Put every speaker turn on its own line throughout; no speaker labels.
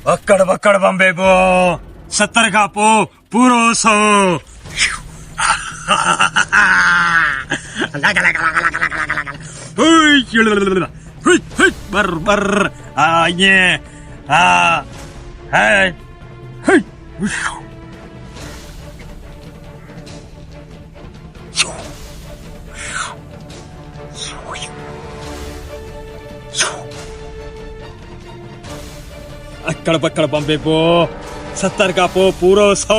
अकड़ बकड़ बम्बे बो 70 का पो पूरो 100 बर बर ये है अकड़ बकड़ बम्बे पो 70 का पो पूरो 100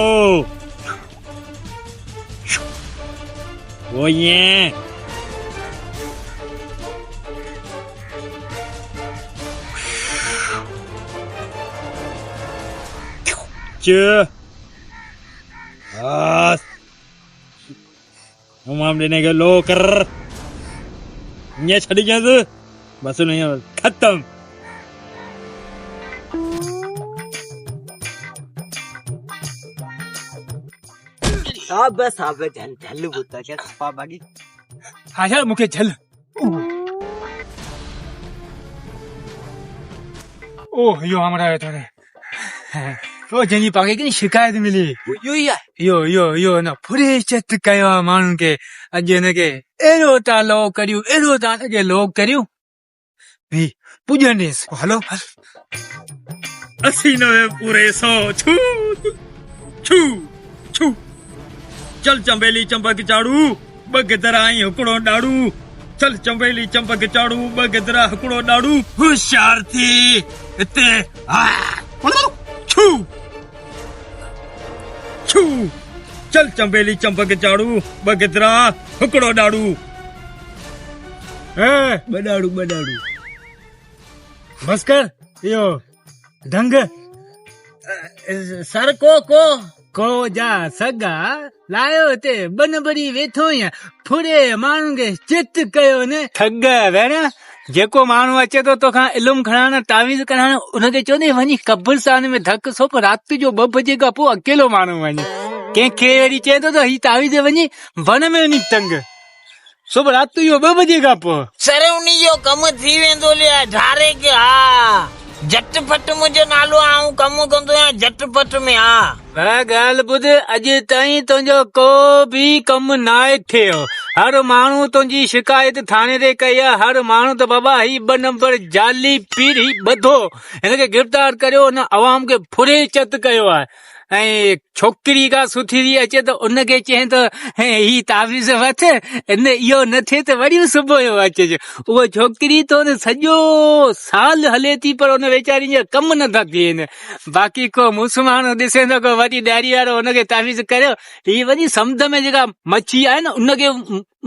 वो ये हम लेने के लो कर ये छड़ी जैसे बस नहीं खत्म
साहब झल बुता क्या सफा बागी
आजा मुके झल ओह यो हमारा थाने तो जनी पाके की शिकायत मिली यो ना पूरे चत कयो मानू के अजे ने के एरो ता लो करियो एरो ता के लो करियो भी पूजने हेलो 80 नवे पूरे 100 छू छू छू चल चंबेली चंपक चाड़ू बगदरा आई हुकड़ो डाड़ू चल चंबेली चंपक चाड़ू बगदरा हुकड़ो डाड़ू होशियार थी इते छू छू चल चंबेली चंपक चाड़ू बगदरा हुकड़ो डाड़ू
बनाड़ू
बस कर यो ढंग
सर को जा सगा लायो ते बन बड़ी वेठो या फुरे माण्हू खे चित कयो ने
ठग भेण जेको माण्हू अचे तो तोखां इल्मु खणण तावीज़ कढण उनखे चवंदे वञी कब्रिस्तान में धक सोप राति जो 2 बजे खां पोइ अकेलो माण्हू वञे कंहिंखे वरी चए थो त ही तावीज़ वञी वन में वञी टंग सुब राति जो 2 बजे खां पोइ
सर उनी जो कम थी वेंदो लिया ढारे के हा झटपट मुंहिंजो नालो आऊं कम कंदो आहियां झटपट में हा
ॻाल्हि ॿुध अॼु ताईं तुंहिंजो को बि कमु नाहे थियो हर माण्हू तुंहिंजी शिकायत थाणे ते कई आहे हर माण्हू त बाबा ही 2 नंबर जाली पीर ही ॿधो हिनखे गिरफ़्तार करियो हुन अवाम खे फुरे चत कयो आहे ऐं छोकिरी का सुठी थी अचे त उनखे चए त ही तावीज़ वठ इन इहो न थिए त वरी सुबुह जो अचिजे उहा छोकिरी तो न सॼो साल हले थी पर उन वेचारी जा कम नथा थियनि बाक़ी को मुस्लमान ॾिसे थो को वरी ॾियारी वारो हुनखे तावीज़ करियो ही वरी समुंड में जेका मच्छी आहे न उनखे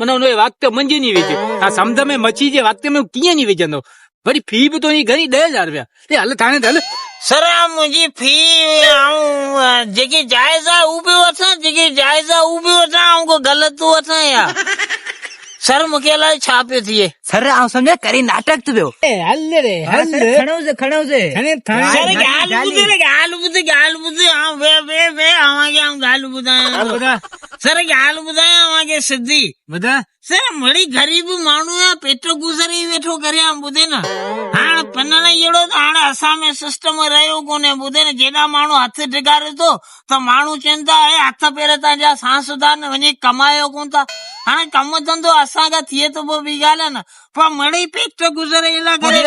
माना उन वक़्तु मुंहिंजी नी विझे हा समुंड में मच्छी जे वक़्त में कीअं नी विझंदो वरी फी बि तुंहिंजी घणी 10,000 रुपया हल थाणे हल
सर मुंहिंजी फी ऐं जेकी जाइज़ आहे उहो बि वठां जेकी जाइज़ आहे उहो बि वठां ऐं को ग़लति वठां या सर मूंखे अलाए छा पियो थिए
सर आउं सम्झा करे नाटक थी वियो
हल रे हल
खणोसे
सर ॻाल्हि ॿुध आउं वे ॻाल्हि ॿुधायां सर ॻाल्हि ॿुधायां खे सिधी
ॿुधा
सर मड़ी गरीब माण्हू आहे पेट गुज़री वेठो करे ॿुधे न हाणे पनण अहिड़ो त हाणे असां में सिस्टम रहियो कोन्हे ॿुधे न जेॾा माण्हू हथ टिकारे थो त माण्हू चवनि था हथ पेर तव्हांजा सांसदार न वञी कमायो कोन था हाणे कम धंधो असांखां थिए थो पोइ ॿी ॻाल्हि आहे न पर मड़ी पेट गुज़रे इन करे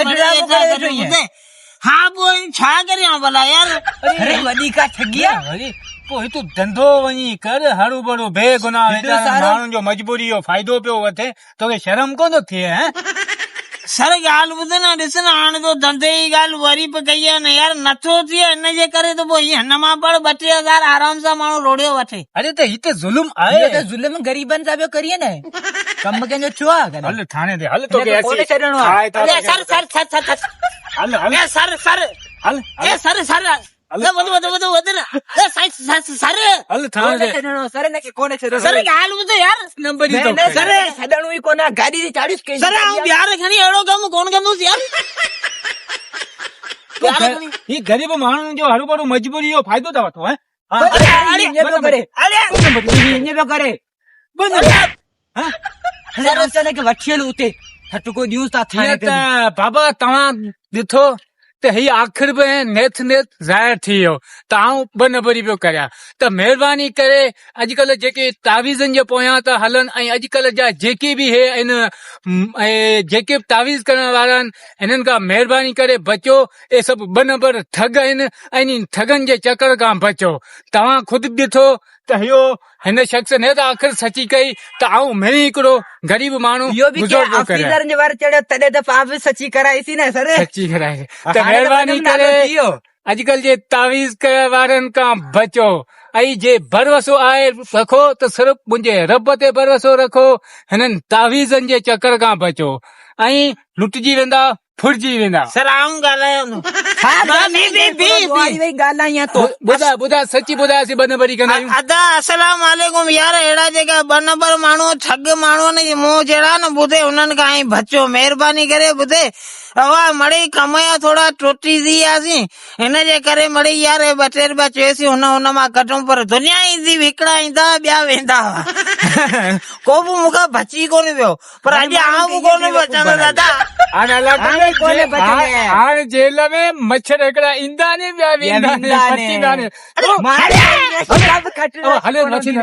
हा पोइ छा करियां भला यार
अरे वॾी का ठगी आहे
पोइ तूं धंधो वञी कर हरू भरू बेगुनाह माण्हुनि जो मजबूरी जो फ़ाइदो पियो वठे तोखे शर्म कोन थो थिए
सर ॻाल्हि ॿुध न ॾिस न हाणे तो धंधे जी ॻाल्हि वरी बि कई आहे न यार नथो थिए हिनजे करे त पोइ हिन मां पण 2-3 हज़ार आराम सां माण्हू रोड़ियो वठे
अरे त हिते ज़ुल्म आहे
ज़ुल्म गरीबनि सां पियो करिए न कम कंहिंजो छो आहे
हल थाणे ते हल तोखे
कोन छॾणो आहे
सर सर सर
हल
ॻाल्हि ॿुध यार नंबर सर छॾणो ई कोन गाॾी ते चाढ़ियुसि कई
सर आउं ॿियार खणी अहिड़ो कमु कोन कंदुसि यार
ही गरीब माण्हुनि जो हरू भरू मजबूरी जो फ़ाइदो था वठो
वठी हलो उते हटको ॾियूं था
बाबा तव्हां ॾिठो त ही आख़िर में नेथ ज़ाहिर थी वियो त आऊं 2 नंबरी पियो करियां त महिरबानी करे अॼुकल्ह जेके तावीज़नि जे पोयां था हलनि ऐं अॼुकल्ह जा जेके बि हे आहिनि जेके बि तावीज़ करण वारा आहिनि हिननि खां महिरबानी करे बचो। ये सभु 2 नंबर ठग आहिनि ऐं इन ठगनि जे चकर खां बचो। तव्हां ख़ुदि ॾिठो त इहो हिन शख़्स ने त आख़िर सची कई त आऊं मिली हिकिड़ो ग़रीब माण्हू
इहो बि
गुज़र पियो करे
ऑफिसरनि जे वार चढ़ियो तॾहिं त पाण बि सची कराईसीं न सर।
सची कराए त महिरबानी करे अॼुकल्ह जे तावीज़ करण वारनि खां बचो ऐं जे भरोसो आहे रखो त सिर्फ़ मुंहिंजे रब ते भरोसो रखो। हिननि तावीज़नि जे चकर खां बचो ऐं लुटिजी वेंदा फुरिजी वेंदा।
सर आऊं ॻाल्हायो
ॻाल्हायां तो
ॿुधा सची ॿुधायोसीं 2 नंबरी कंदा आहियूं।
अदा अस्सलाम वालेकुम यार, अहिड़ा जेका 2 नंबर माण्हू ठग माण्हू ने मुंहुं जहिड़ा न ॿुधे उन्हनि खां ई बचो। महिरबानी करे ॿुधे अवा मड़ी कमाया थोड़ा टुटी वियासीं हिन जे करे मड़ी यार 2-3 रुपया चयोसीं हुन मां कढूं पर दुनिया ईंदी हिकिड़ा ईंदा ॿिया वेंदा हुआ। को बि मूंखां बची कोन वियो पर अॼु आऊं बि कोन बचंदो दादा।
हाणे जेल में मच्छर हिकिड़ा ईंदा ने ॿिया वेंदा ने। हले मच्छर